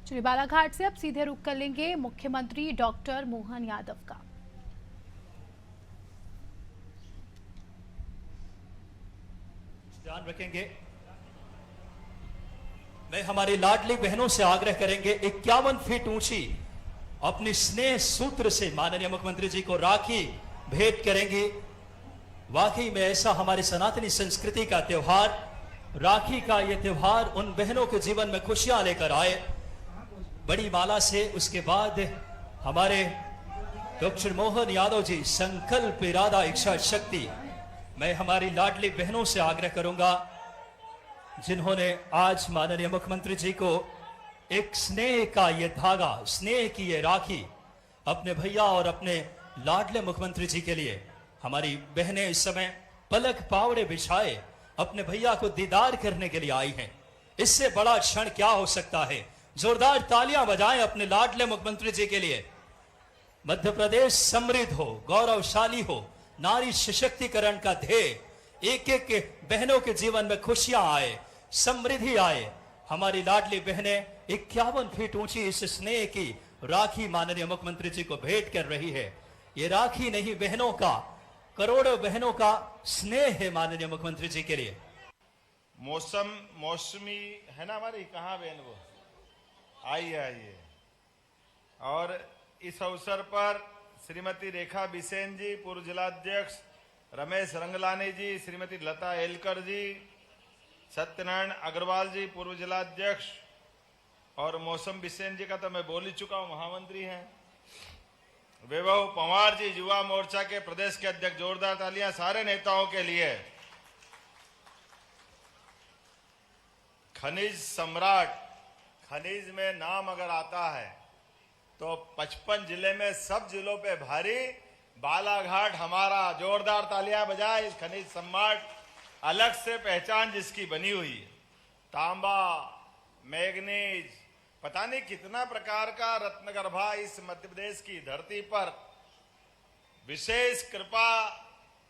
चलिए बालाघाट से अब सीधे रुख कर लेंगे मुख्यमंत्री डॉक्टर मोहन यादव का। ध्यान रखेंगे। मैं हमारी लाडली बहनों से आग्रह करेंगे 51 फीट ऊंची अपनी स्नेह सूत्र से माननीय मुख्यमंत्री जी को राखी भेंट करेंगे। वाकई में ऐसा हमारी सनातनी संस्कृति का त्योहार राखी का ये त्योहार उन बहनों के जीवन में खुशियां लेकर आए। बड़ी माला से उसके बाद हमारे डॉक्टर मोहन यादव जी संकल्प इरादा इच्छा शक्ति। मैं हमारी लाडली बहनों से आग्रह करूंगा जिन्होंने आज माननीय मुख्यमंत्री जी को एक स्नेह का ये धागा, स्नेह की ये राखी अपने भैया और अपने लाडले मुख्यमंत्री जी के लिए। हमारी बहनें इस समय पलक पावड़े बिछाए अपने भैया को दीदार करने के लिए आई हैं। इससे बड़ा क्षण क्या हो सकता है। जोरदार तालियां बजाएं अपने लाडले मुख्यमंत्री जी के लिए। मध्य प्रदेश समृद्ध हो, गौरवशाली हो, नारी सशक्तिकरण का ध्येय, एक एक बहनों के जीवन में खुशियां आए, समृद्धि आए। हमारी लाडली बहनें 51 फीट ऊंची इस स्नेह की राखी माननीय मुख्यमंत्री जी को भेंट कर रही है। ये राखी नहीं, बहनों का, करोड़ों बहनों का स्नेह है माननीय मुख्यमंत्री जी के लिए। मौसमी है ना हमारी, कहाँ बहन वो, आइए आइए। और इस अवसर पर श्रीमती रेखा बिसेन जी, पूर्व जिलाध्यक्ष, रमेश रंगलानी जी, श्रीमती लता एलकर जी, सत्यनारायण अग्रवाल जी, पूर्व जिलाध्यक्ष, और मौसम बिसेन जी का तो मैं बोल ही चुका हूं, महामंत्री हैं। वैभव पंवार जी, युवा मोर्चा के प्रदेश के अध्यक्ष। जोरदार तालियां सारे नेताओं के लिए। खनिज सम्राट, खनिज में नाम अगर आता है तो 55 जिले में सब जिलों पे भारी, बालाघाट हमारा। जोरदार तालियां बजाए। इस खनिज सम्राट, अलग से पहचान जिसकी बनी हुई है। तांबा, मैग्नीज, पता नहीं कितना प्रकार का रत्नगर्भा इस मध्य प्रदेश की धरती पर। विशेष कृपा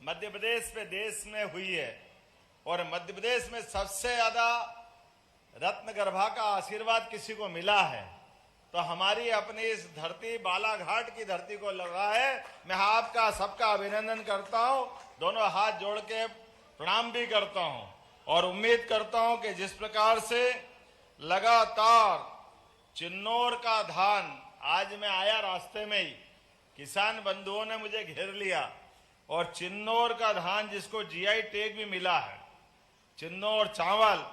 मध्य प्रदेश पे देश में हुई है और मध्य प्रदेश में सबसे ज्यादा रत्नगर्भा का आशीर्वाद किसी को मिला है तो हमारी अपनी इस धरती बालाघाट की धरती को लगा है। मैं आपका सबका अभिनंदन करता हूं, दोनों हाथ जोड़ के प्रणाम भी करता हूं और उम्मीद करता हूं कि जिस प्रकार से लगातार चिन्नौर का धान, आज मैं आया रास्ते में ही, किसान बंधुओं ने मुझे घेर लिया और चिन्नौर का धान जिसको जीआई टैग भी मिला है, चिन्नौर चावल,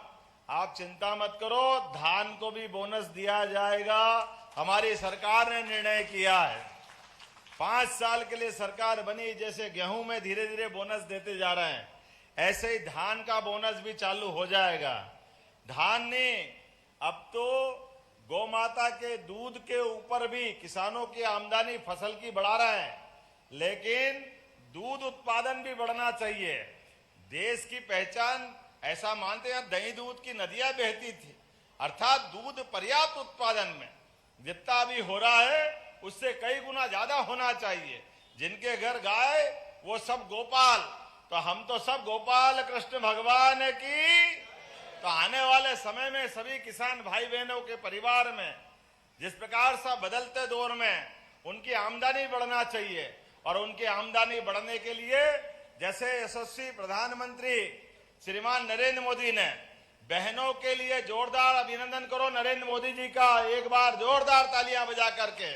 आप चिंता मत करो, धान को भी बोनस दिया जाएगा। हमारी सरकार ने निर्णय किया है। 5 साल के लिए सरकार बनी, जैसे गेहूं में धीरे धीरे बोनस देते जा रहे हैं, ऐसे ही धान का बोनस भी चालू हो जाएगा। धान ने अब तो गौ माता के दूध के ऊपर भी किसानों की आमदनी फसल की बढ़ा रहे हैं, लेकिन दूध उत्पादन भी बढ़ना चाहिए। देश की पहचान ऐसा मानते हैं, दही दूध की नदियां बहती थी, अर्थात दूध पर्याप्त उत्पादन में जितना भी हो रहा है उससे कई गुना ज्यादा होना चाहिए। जिनके घर गाय वो सब गोपाल, तो हम तो सब गोपाल कृष्ण भगवान की। तो आने वाले समय में सभी किसान भाई बहनों के परिवार में जिस प्रकार से बदलते दौर में उनकी आमदनी बढ़ना चाहिए और उनकी आमदनी बढ़ने के लिए जैसे यशस्वी प्रधानमंत्री श्रीमान नरेंद्र मोदी ने बहनों के लिए जोरदार अभिनंदन करो नरेंद्र मोदी जी का, एक बार जोरदार तालियां बजा करके,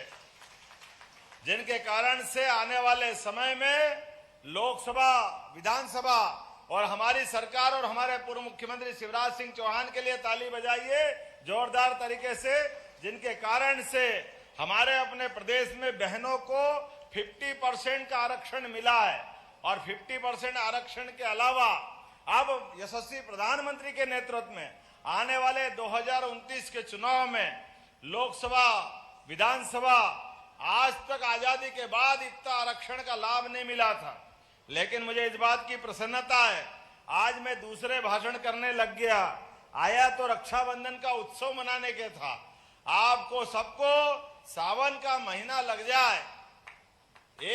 जिनके कारण से आने वाले समय में लोकसभा, विधानसभा और हमारी सरकार और हमारे पूर्व मुख्यमंत्री शिवराज सिंह चौहान के लिए ताली बजाइए जोरदार तरीके से, जिनके कारण से हमारे अपने प्रदेश में बहनों को 50% का आरक्षण मिला है और 50% आरक्षण के अलावा अब यशस्वी प्रधानमंत्री के नेतृत्व में आने वाले 2029 के चुनाव में लोकसभा, विधानसभा, आज तक आजादी के बाद इतना आरक्षण का लाभ नहीं मिला था। लेकिन मुझे इस बात की प्रसन्नता है, आज मैं दूसरे भाषण करने लग गया। आया तो रक्षाबंधन का उत्सव मनाने के था, आपको सबको सावन का महीना लग जाए।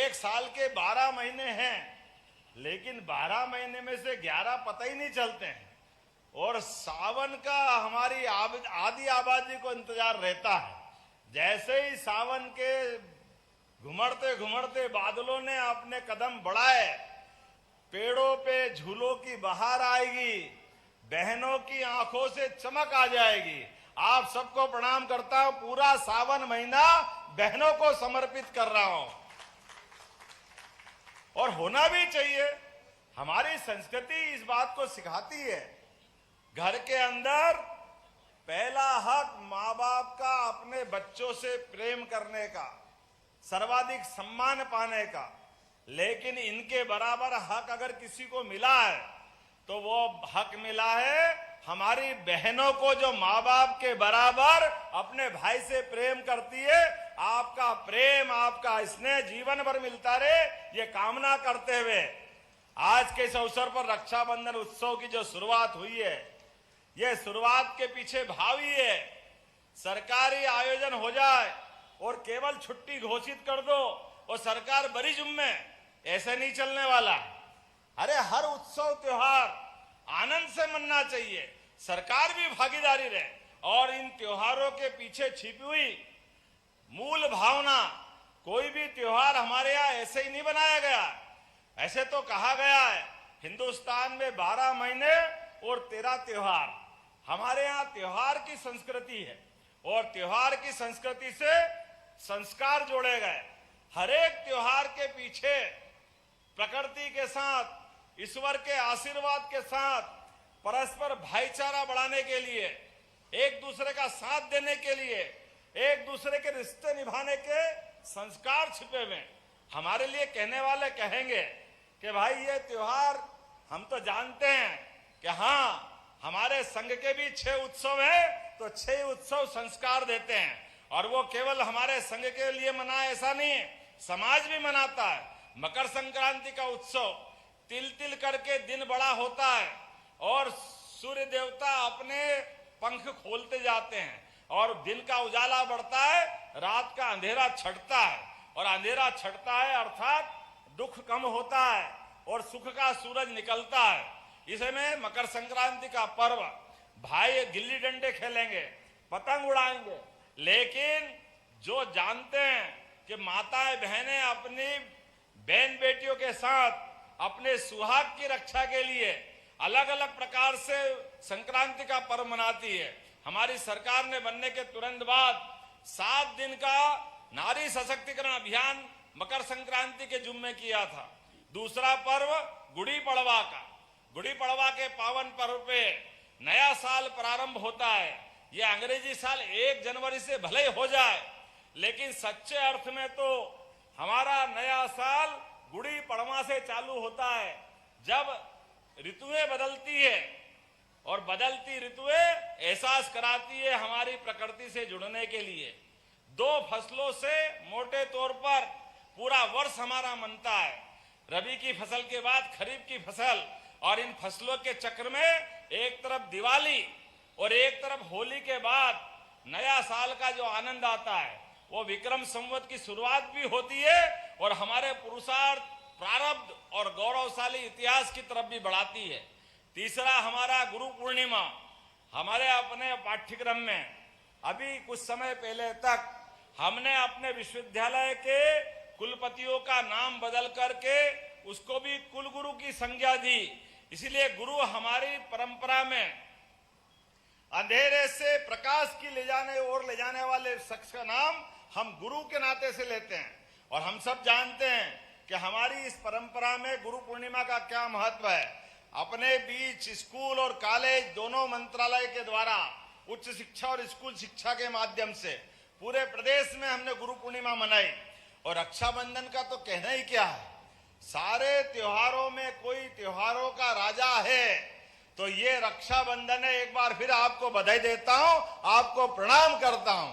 एक साल के 12 महीने हैं, लेकिन 12 महीने में से 11 पता ही नहीं चलते हैं। और सावन का हमारी आदि आबादी को इंतजार रहता है। जैसे ही सावन के घुमड़ते घुमड़ते बादलों ने अपने कदम बढ़ाए, पेड़ों पे झूलों की बहार आएगी, बहनों की आंखों से चमक आ जाएगी। आप सबको प्रणाम करता हूं। पूरा सावन महीना बहनों को समर्पित कर रहा हूं, और होना भी चाहिए। हमारी संस्कृति इस बात को सिखाती है। घर के अंदर पहला हक माँ बाप का अपने बच्चों से प्रेम करने का, सर्वाधिक सम्मान पाने का, लेकिन इनके बराबर हक अगर किसी को मिला है तो वो हक मिला है हमारी बहनों को, जो माँ बाप के बराबर अपने भाई से प्रेम करती है। आपका प्रेम, आपका स्नेह जीवन भर मिलता रहे, ये कामना करते हुए आज के इस अवसर पर रक्षाबंधन उत्सव की जो शुरुआत हुई है, ये शुरुआत के पीछे भाव ही है सरकारी आयोजन हो जाए और केवल छुट्टी घोषित कर दो और सरकार बड़ी जुम्मे, ऐसे नहीं चलने वाला। अरे हर उत्सव त्योहार आनंद से मनना चाहिए, सरकार भी भागीदारी रहे, और इन त्योहारों के पीछे छिपी हुई मूल भावना, कोई भी त्योहार हमारे यहाँ ऐसे ही नहीं बनाया गया। ऐसे तो कहा गया है हिंदुस्तान में 12 महीने और 13 त्योहार। हमारे यहाँ त्योहार की संस्कृति है, और त्योहार की संस्कृति से संस्कार जोड़े गए। हर एक त्योहार के पीछे प्रकृति के साथ, ईश्वर के आशीर्वाद के साथ, परस्पर भाईचारा बढ़ाने के लिए, एक दूसरे का साथ देने के लिए, एक दूसरे के रिश्ते निभाने के संस्कार छिपे हुए। हमारे लिए कहने वाले कहेंगे कि भाई ये त्योहार हम तो जानते हैं कि हाँ हमारे संघ के भी 6 उत्सव हैं, तो 6 उत्सव संस्कार देते हैं, और वो केवल हमारे संघ के लिए मनाए ऐसा नहीं है, समाज भी मनाता है। मकर संक्रांति का उत्सव तिल तिल करके दिन बड़ा होता है, और सूर्य देवता अपने पंख खोलते जाते हैं, और दिन का उजाला बढ़ता है, रात का अंधेरा छटता है, और अंधेरा छटता है अर्थात दुख कम होता है और सुख का सूरज निकलता है। इसमें मकर संक्रांति का पर्व, भाई गिल्ली डंडे खेलेंगे, पतंग उड़ाएंगे, लेकिन जो जानते हैं कि माताएं बहनें अपनी बहन बेटियों के साथ अपने सुहाग की रक्षा के लिए अलग अलग प्रकार से संक्रांति का पर्व मनाती है। हमारी सरकार ने बनने के तुरंत बाद 7 दिन का नारी सशक्तिकरण अभियान मकर संक्रांति के जुम्मे किया था। दूसरा पर्व गुड़ी पड़वा का, गुड़ी पड़वा के पावन पर्व पे नया साल प्रारंभ होता है। यह अंग्रेजी साल 1 जनवरी से भले हो जाए, लेकिन सच्चे अर्थ में तो हमारा नया साल गुड़ी पड़वा से चालू होता है, जब ऋतुएं बदलती है, और बदलती ऋतुएं एहसास कराती है हमारी प्रकृति से जुड़ने के लिए। 2 फसलों से मोटे तौर पर पूरा वर्ष हमारा मनता है, रबी की फसल के बाद खरीफ की फसल, और इन फसलों के चक्र में एक तरफ दिवाली और एक तरफ होली के बाद नया साल का जो आनंद आता है, वो विक्रम संवत की शुरुआत भी होती है, और हमारे पुरुषार्थ, प्रारब्ध और गौरवशाली इतिहास की तरफ भी बढ़ाती है। तीसरा हमारा गुरु पूर्णिमा। हमारे अपने पाठ्यक्रम में अभी कुछ समय पहले तक हमने अपने विश्वविद्यालय के कुलपतियों का नाम बदल करके उसको भी कुलगुरु की संज्ञा दी। इसलिए गुरु हमारी परंपरा में अंधेरे से प्रकाश की ले जाने वाले शख्स का नाम हम गुरु के नाते से लेते हैं, और हम सब जानते हैं कि हमारी इस परंपरा में गुरु पूर्णिमा का क्या महत्व है। अपने बीच स्कूल और कॉलेज दोनों मंत्रालय के द्वारा उच्च शिक्षा और स्कूल शिक्षा के माध्यम से पूरे प्रदेश में हमने गुरु पूर्णिमा मनाई। और रक्षाबंधन का तो कहना ही क्या है, सारे त्योहारों में कोई त्योहारों का राजा है तो ये रक्षाबंधन है। एक बार फिर आपको बधाई देता हूं, आपको प्रणाम करता हूं।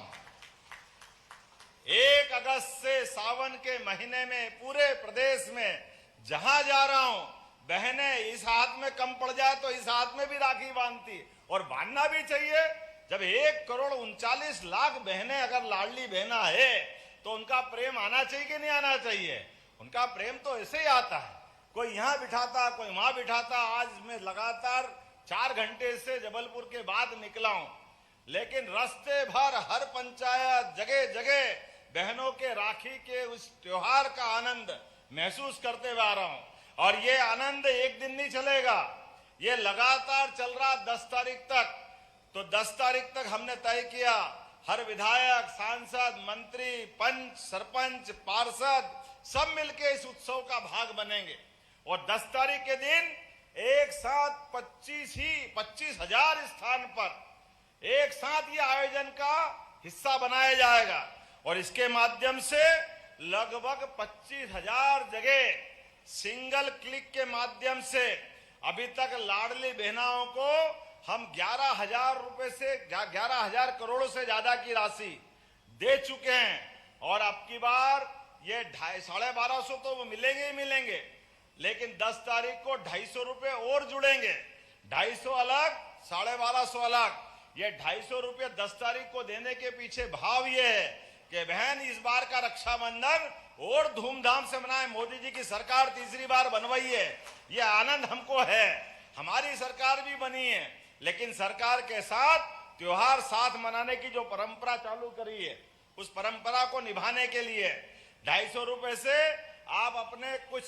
1 अगस्त से सावन के महीने में पूरे प्रदेश में जहां जा रहा हूं, बहनें इस हाथ में कम पड़ जाए तो इस हाथ में भी राखी बांधती, और बांधना भी चाहिए। जब 1,39,00,000 बहनें अगर लाडली बहना है तो उनका प्रेम आना चाहिए कि नहीं आना चाहिए? उनका प्रेम तो ऐसे ही आता है, कोई यहां बिठाता, कोई वहां बिठाता। आज मैं लगातार 4 घंटे से जबलपुर के बाद निकला हूं, लेकिन रास्ते भर हर पंचायत जगह जगह बहनों के राखी के उस त्योहार का आनंद महसूस करते हुए आ रहा हूं। और ये आनंद एक दिन नहीं चलेगा, ये लगातार चल रहा 10 तारीख तक। तो 10 तारीख तक हमने तय किया, हर विधायक, सांसद, मंत्री, पंच, सरपंच, पार्षद सब मिलके इस उत्सव का भाग बनेंगे। और 10 तारीख के दिन एक साथ 25,000 स्थान पर एक साथ ये आयोजन का हिस्सा बनाया जाएगा। और इसके माध्यम से लगभग 25,000 जगह सिंगल क्लिक के माध्यम से अभी तक लाडली बहनाओं को हम 11,000 रुपए से 11,000 करोड़ से ज्यादा की राशि दे चुके हैं। और अब की बार ये 1250 तो वो मिलेंगे ही मिलेंगे, लेकिन 10 तारीख को 250 रुपए और जुड़ेंगे। 250 अलग, 1250 अलग। ये 250 रुपए 10 तारीख को देने के पीछे भाव ये है कि बहन इस बार का रक्षाबंधन और धूमधाम से मनाए। मोदी जी की सरकार तीसरी बार बनवाई है, ये आनंद हमको है। हमारी सरकार भी बनी है, लेकिन सरकार के साथ त्योहार साथ मनाने की जो परंपरा चालू करी है, उस परंपरा को निभाने के लिए 250 रुपए से आप अपने कुछ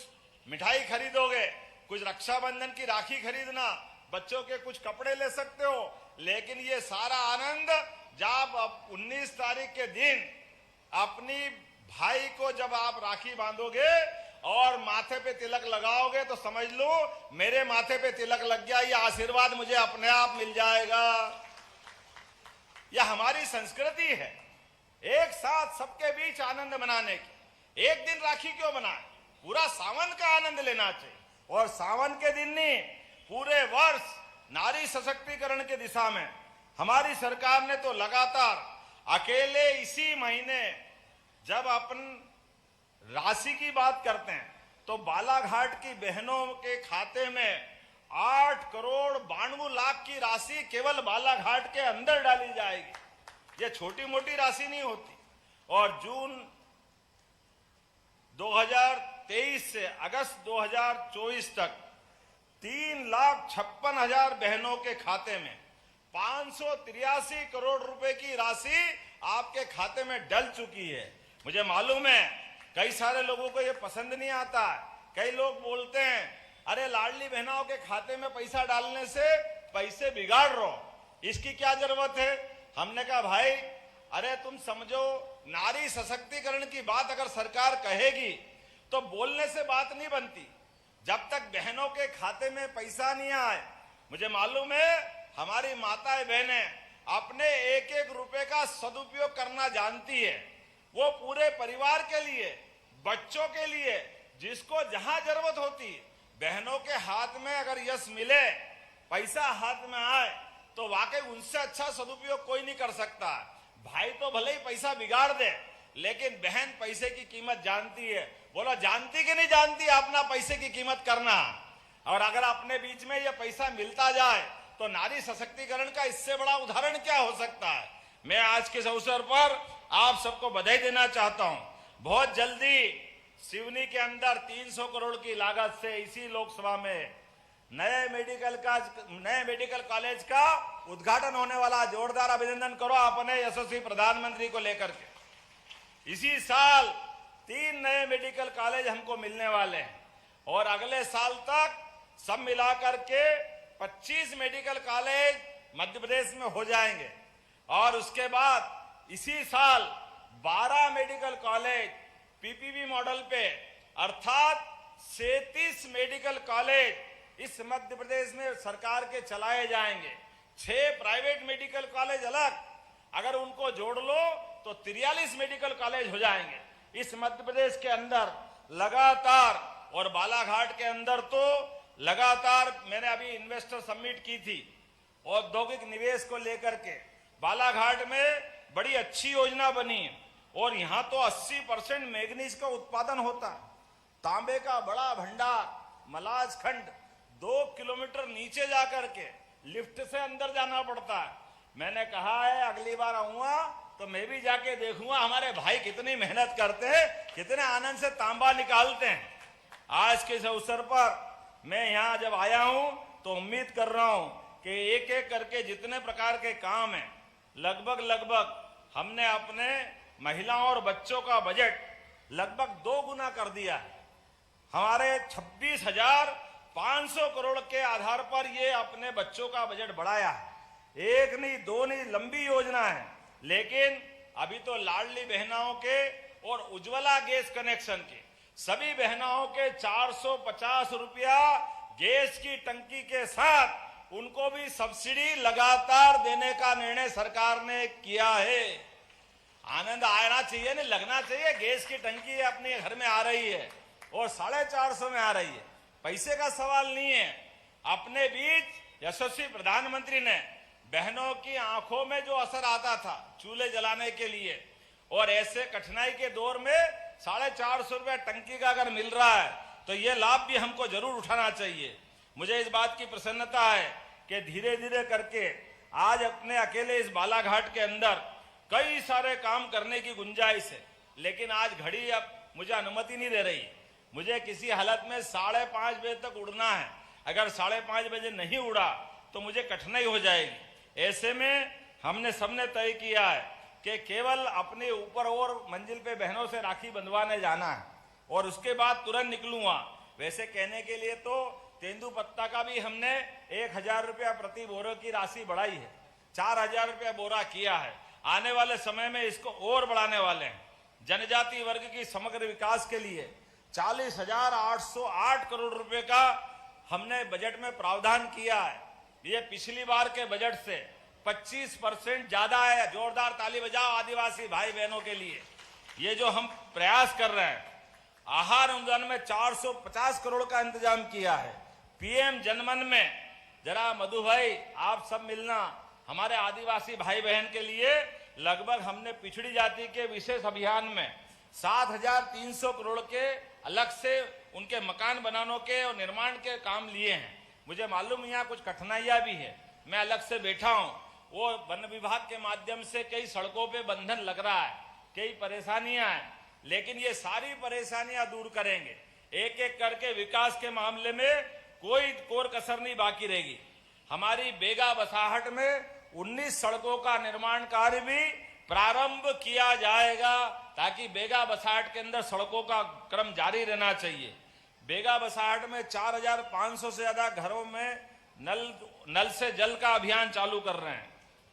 मिठाई खरीदोगे, कुछ रक्षाबंधन की राखी खरीदना, बच्चों के कुछ कपड़े ले सकते हो। लेकिन ये सारा आनंद जब 19 तारीख के दिन अपनी भाई को जब आप राखी बांधोगे और माथे पे तिलक लगाओगे, तो समझ लो मेरे माथे पे तिलक लग गया, ये आशीर्वाद मुझे अपने आप मिल जाएगा। यह हमारी संस्कृति है, एक साथ सबके बीच आनंद मनाने की। एक दिन राखी क्यों बनाए, पूरा सावन का आनंद लेना चाहिए। और सावन के दिन नहीं, पूरे वर्ष नारी सशक्तिकरण की दिशा में हमारी सरकार ने तो लगातार अकेले इसी महीने जब अपन राशि की बात करते हैं तो बालाघाट की बहनों के खाते में 8 करोड़ 92 लाख की राशि केवल बालाघाट के अंदर डाली जाएगी। ये छोटी मोटी राशि नहीं होती। और जून 2023 से अगस्त 2024 तक 3,56,000 बहनों के खाते में 583 करोड़ रुपए की राशि आपके खाते में डल चुकी है। मुझे मालूम है कई सारे लोगों को ये पसंद नहीं आता है। कई लोग बोलते हैं अरे लाडली बहनों के खाते में पैसा डालने से पैसे बिगाड़ रहे हो, इसकी क्या जरूरत है। हमने कहा भाई अरे तुम समझो, नारी सशक्तिकरण की बात अगर सरकार कहेगी तो बोलने से बात नहीं बनती। जब तक बहनों के खाते में पैसा नहीं आए, मुझे मालूम है हमारी माताएं बहनें अपने एक एक रुपए का सदुपयोग करना जानती है। वो पूरे परिवार के लिए, बच्चों के लिए, जिसको जहां जरूरत होती, बहनों के हाथ में अगर यश मिले, पैसा हाथ में आए, तो वाकई उनसे अच्छा सदुपयोग कोई नहीं कर सकता। भाई तो भले ही पैसा बिगाड़ दे, लेकिन बहन पैसे की कीमत जानती है। बोलो जानती कि नहीं जानती अपना पैसे की कीमत करना। और अगर अपने बीच में ये पैसा मिलता जाए तो नारी सशक्तिकरण का इससे बड़ा उदाहरण क्या हो सकता है। मैं आज के इस अवसर पर आप सबको बधाई देना चाहता हूं। बहुत जल्दी सिवनी के अंदर 300 करोड़ की लागत से इसी लोकसभा में नए मेडिकल कॉलेज का उद्घाटन होने वाला। जोरदार अभिनंदन करो अपने यशस्वी प्रधानमंत्री को लेकर के। इसी साल 3 नए मेडिकल कॉलेज हमको मिलने वाले हैं और अगले साल तक सब मिलाकर के 25 मेडिकल कॉलेज मध्य प्रदेश में हो जाएंगे। और उसके बाद इसी साल 12 मेडिकल कॉलेज पीपीपी मॉडल पे, अर्थात 37 मेडिकल कॉलेज इस मध्य प्रदेश में सरकार के चलाए जाएंगे। 6 प्राइवेट मेडिकल कॉलेज अलग, अगर उनको जोड़ लो तो 43 मेडिकल कॉलेज हो जाएंगे इस मध्य प्रदेश के अंदर लगातार। और बालाघाट के अंदर तो लगातार मैंने अभी इन्वेस्टर समिट की थी औद्योगिक निवेश को लेकर के। बालाघाट में बड़ी अच्छी योजना बनी और यहां तो 80% मैग्नीज का उत्पादन होता है। तांबे का बड़ा भंडार, मलाज खंड 2 किलोमीटर नीचे जाकर के लिफ्ट से अंदर जाना पड़ता है। मैंने कहा है अगली बार आऊंगा तो मैं भी जाके देखूंगा हमारे भाई कितनी मेहनत करते हैं, कितने आनंद से तांबा निकालते हैं। आज के इस अवसर पर मैं यहां जब आया हूं तो उम्मीद कर रहा हूं कि एक एक करके जितने प्रकार के काम हैं लगभग हमने अपने महिलाओं और बच्चों का बजट लगभग 2 गुना कर दिया है। हमारे 26,500 करोड़ के आधार पर ये अपने बच्चों का बजट बढ़ाया है। एक नहीं, 2 नहीं, लंबी योजना है। लेकिन अभी तो लाडली बहनाओं के और उज्ज्वला गैस कनेक्शन के सभी बहनाओं के 450 रुपया गैस की टंकी के साथ उनको भी सब्सिडी लगातार देने का निर्णय सरकार ने किया है। आनंद आना चाहिए, नहीं लगना चाहिए। गैस की टंकी अपने घर में आ रही है और 450 में आ रही है। पैसे का सवाल नहीं है। अपने बीच यशस्वी प्रधानमंत्री ने बहनों की आंखों में जो असर आता था चूल्हे जलाने के लिए, और ऐसे कठिनाई के दौर में 450 रुपया टंकी का अगर मिल रहा है तो ये लाभ भी हमको जरूर उठाना चाहिए। मुझे इस बात की प्रसन्नता है कि धीरे धीरे करके आज अपने अकेले इस बालाघाट के अंदर कई सारे काम करने की गुंजाइश है। लेकिन आज घड़ी अब मुझे अनुमति नहीं दे रही। मुझे किसी हालत में 5:30 बजे तक उड़ना है। अगर 5:30 बजे नहीं उड़ा तो मुझे कठिनाई हो जाएगी। ऐसे में हमने सबने तय किया है कि केवल अपने ऊपर और मंजिल पे बहनों से राखी बंधवाने जाना है और उसके बाद तुरंत निकलूंगा। वैसे कहने के लिए तो तेंदुपत्ता का भी हमने 1,000 रुपया प्रति बोरे की राशि बढ़ाई है, 4,000 रुपया बोरा किया है। आने वाले समय में इसको और बढ़ाने वाले हैं। जनजाति वर्ग की समग्र विकास के लिए 40,808 करोड़ रुपए का हमने बजट में प्रावधान किया है। ये पिछली बार के बजट से 25% ज्यादा है। जोरदार ताली बजाओ आदिवासी भाई बहनों के लिए। ये जो हम प्रयास कर रहे हैं, आहार अनुदान में 450 करोड़ का इंतजाम किया है। पीएम जनमन में जरा मधु भाई आप सब मिलना। हमारे आदिवासी भाई बहन के लिए लगभग हमने पिछड़ी जाति के विशेष अभियान में 7,300 करोड़ के अलग से उनके मकान बनाने के और निर्माण के काम लिए हैं। मुझे मालूम यहाँ कुछ कठिनाइयां भी है, मैं अलग से बैठा हूं। वो वन विभाग के माध्यम से कई सड़कों पे बंधन लग रहा है, कई परेशानियां हैं, लेकिन ये सारी परेशानियां दूर करेंगे। एक एक करके विकास के मामले में कोई कोर कसर नहीं बाकी रहेगी। हमारी बेगा बसाहट में 19 सड़कों का निर्माण कार्य भी प्रारंभ किया जाएगा ताकि बेगा बसाहट के अंदर सड़कों का क्रम जारी रहना चाहिए। बेगा बसाहट में 4,500 से ज्यादा घरों में नल से जल का अभियान चालू कर रहे हैं।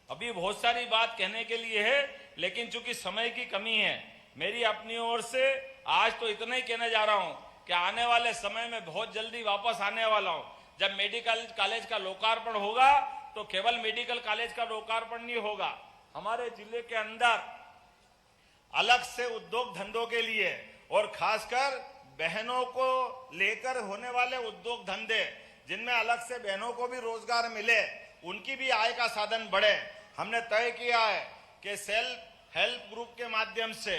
अभी बहुत सारी बात कहने के लिए है, लेकिन चूंकि समय की कमी है, मेरी अपनी ओर से आज तो इतना ही कहने जा रहा हूं कि आने वाले समय में बहुत जल्दी वापस आने वाला हूं। जब मेडिकल कॉलेज का लोकार्पण होगा तो केवल मेडिकल कॉलेज का लोकार्पण नहीं होगा, हमारे जिले के अंदर अलग से उद्योग धंधों के लिए और खासकर बहनों को लेकर होने वाले उद्योग धंधे जिनमें अलग से बहनों को भी रोजगार मिले, उनकी भी आय का साधन बढ़े। हमने तय किया है कि सेल्फ हेल्प ग्रुप के माध्यम से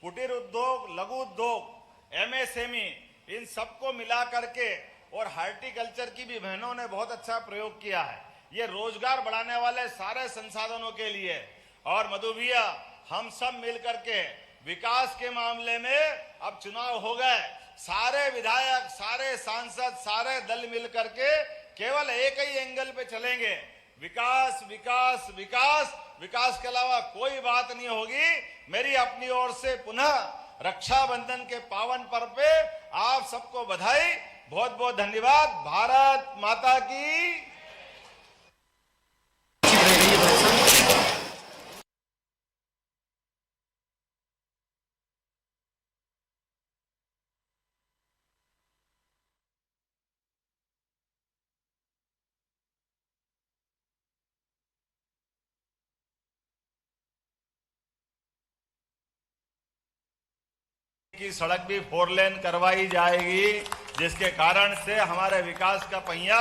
कुटीर उद्योग, लघु उद्योग, एमएसएमई, इन सबको मिला करके और हार्टिकल्चर की भी बहनों ने बहुत अच्छा प्रयोग किया है। ये रोजगार बढ़ाने वाले सारे संसाधनों के लिए। और मधु भैया, हम सब मिल करके विकास के मामले में अब चुनाव हो गए, सारे विधायक, सारे सांसद, सारे दल मिल करके केवल एक ही एंगल पे चलेंगे, विकास विकास विकास। विकास के अलावा कोई बात नहीं होगी। मेरी अपनी ओर से पुनः रक्षाबंधन के पावन पर्व पे आप सबको बधाई, बहुत बहुत धन्यवाद। भारत माता की। की सड़क भी 4 लेन करवाई जाएगी, जिसके कारण से हमारे विकास का पहिया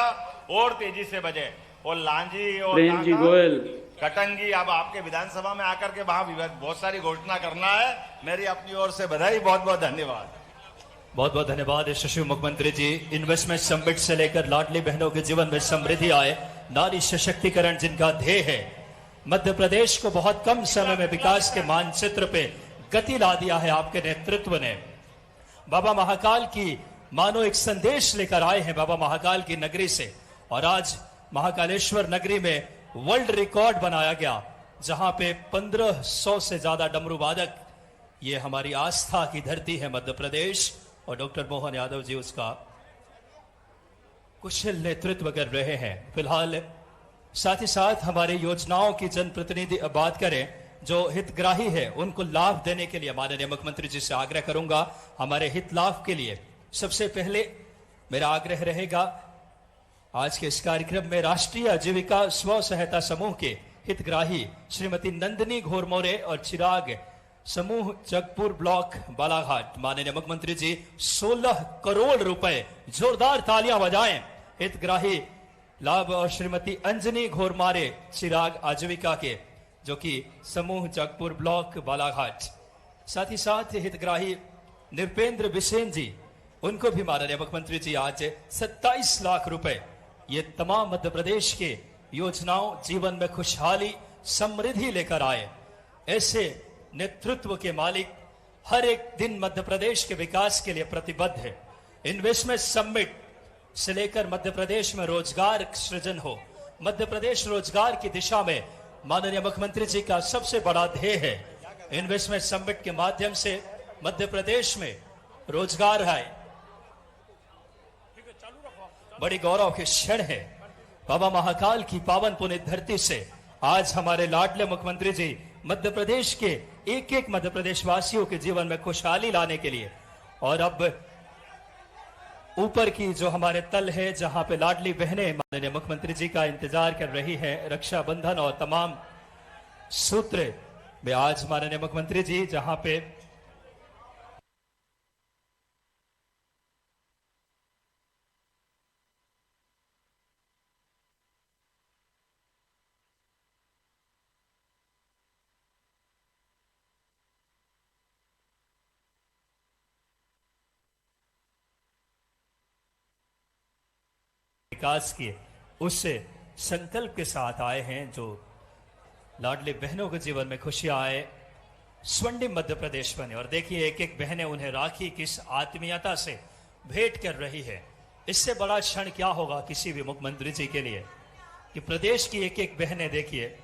और तेजी से बजे। और लांजी और गोयल, कटंगी, अब आपके विधानसभा में आकर के वहां बहुत सारी घोषणा करना है। मेरी अपनी ओर से बधाई, बहुत बहुत धन्यवाद। बहुत बहुत धन्यवाद यशस्वी मुख्यमंत्री जी। इन्वेस्टमेंट समिट से लेकर लाडली बहनों के जीवन में समृद्धि आए, नारी सशक्तिकरण जिनका ध्येय है, मध्य प्रदेश को बहुत कम समय में विकास के मानचित्र पे गति ला दिया है आपके नेतृत्व ने। बाबा महाकाल की मानो एक संदेश लेकर आए हैं बाबा महाकाल की नगरी से, और आज महाकालेश्वर नगरी में वर्ल्ड रिकॉर्ड बनाया गया, जहां पे 1500 से ज्यादा डमरू वादक, ये हमारी आस्था की धरती है मध्य प्रदेश, और डॉक्टर मोहन यादव जी उसका कुशल नेतृत्व कर रहे हैं। फिलहाल साथ ही साथ हमारे योजनाओं की जनप्रतिनिधि अब बात करें, जो हितग्राही है उनको लाभ देने के लिए माननीय मुख्यमंत्री जी से आग्रह करूंगा, हमारे हित लाभ के लिए सबसे पहले मेरा आग्रह रहेगा, आज के इस कार्यक्रम में राष्ट्रीय आजीविका स्व सहायता समूह के हितग्राही श्रीमती नंदिनी घोरमोरे और चिराग समूह जगपुर ब्लॉक बालाघाट, माननीय मुख्यमंत्री जी 16 करोड़ रुपए, जोरदार तालियां बजाएं, हितग्राही लाभ, और श्रीमती अंजनी घोरमारे चिराग आजीविका के, जो कि समूह जगपुर ब्लॉक बालाघाट। साथ ही साथ हितग्राही नृपेंद्र बिसेन जी, उनको भी माननीय मुख्यमंत्री जी आज 27 लाख रुपए, ये तमाम मध्य प्रदेश के योजनाओं, जीवन में खुशहाली समृद्धि लेकर आए, ऐसे नेतृत्व के मालिक हर एक दिन मध्य प्रदेश के विकास के लिए प्रतिबद्ध है। इन्वेस्टमेंट समिट से लेकर मध्य प्रदेश में रोजगार सृजन हो, मध्य प्रदेश रोजगार की दिशा में माननीय मुख्यमंत्री जी का सबसे बड़ा ध्येय है। इन्वेस्टमेंट समिट के माध्यम से मध्य प्रदेश में रोजगार आए, बड़ी गौरव के क्षण है। बाबा महाकाल की पावन पुण्य धरती से आज हमारे लाडले मुख्यमंत्री जी मध्य प्रदेश के एक एक मध्य प्रदेश वासियों के जीवन में खुशहाली लाने के लिए, और अब ऊपर की जो हमारे तल है, जहां पे लाडली बहनें माननीय मुख्यमंत्री जी का इंतजार कर रही हैं, रक्षाबंधन और तमाम सूत्र में आज माननीय मुख्यमंत्री जी जहां पे विकास किए, उससे संकल्प के साथ आए हैं, जो लाडली बहनों के जीवन में खुशियां आए, स्वर्णिम मध्य प्रदेश बने। और देखिए एक एक बहनें उन्हें राखी किस आत्मीयता से भेंट कर रही है। इससे बड़ा क्षण क्या होगा किसी भी मुख्यमंत्री जी के लिए, कि प्रदेश की एक एक बहनें देखिए,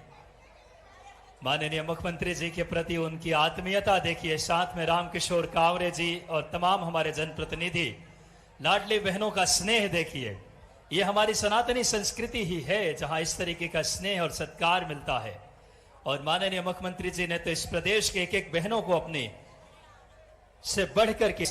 माननीय मुख्यमंत्री जी के प्रति उनकी आत्मीयता देखिए, साथ में रामकिशोर कावरे जी और तमाम हमारे जनप्रतिनिधि, लाडली बहनों का स्नेह देखिए। ये हमारी सनातनी संस्कृति ही है जहां इस तरीके का स्नेह और सत्कार मिलता है, और माननीय मुख्यमंत्री जी ने तो इस प्रदेश के एक एक बहनों को अपनी से बढ़कर के